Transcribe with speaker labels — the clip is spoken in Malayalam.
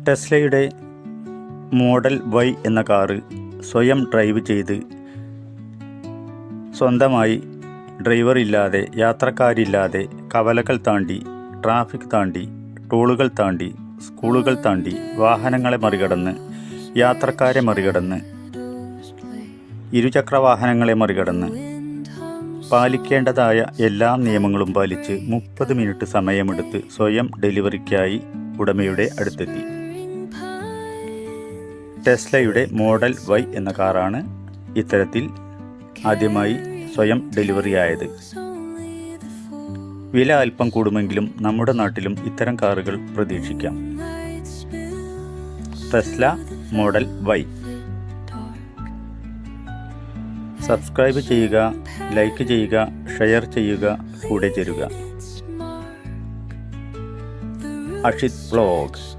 Speaker 1: ടെസ്ലയുടെ മോഡൽ വൈ എന്ന കാറ് സ്വയം ഡ്രൈവ് ചെയ്ത് സ്വന്തമായി ഡ്രൈവറില്ലാതെ, യാത്രക്കാരില്ലാതെ കവലകൾ താണ്ടി, ട്രാഫിക് താണ്ടി, ടോളുകൾ താണ്ടി, സ്കൂളുകൾ താണ്ടി, വാഹനങ്ങളെ മറികടന്ന്, യാത്രക്കാരെ മറികടന്ന്, ഇരുചക്രവാഹനങ്ങളെ മറികടന്ന് പാലിക്കേണ്ടതായ എല്ലാ നിയമങ്ങളും പാലിച്ച് 30 മിനിറ്റ് സമയമെടുത്ത് സ്വയം ഡെലിവറിക്കായി ഉടമയുടെ അടുത്തെത്തി. ടെസ്ലയുടെ മോഡൽ വൈ എന്ന കാറാണ് ഇത്തരത്തിൽ ആദ്യമായി സ്വയം ഡെലിവറി ആയത്. വില അല്പം കൂടുമെങ്കിലും നമ്മുടെ നാട്ടിലും ഇത്തരം കാറുകൾ പ്രതീക്ഷിക്കാം. Tesla model Y. സബ്സ്ക്രൈബ് ചെയ്യുക, ലൈക്ക് ചെയ്യുക, ഷെയർ ചെയ്യുക, കൂടെ ചേരുക. അഷിത് വ്ലോഗ്.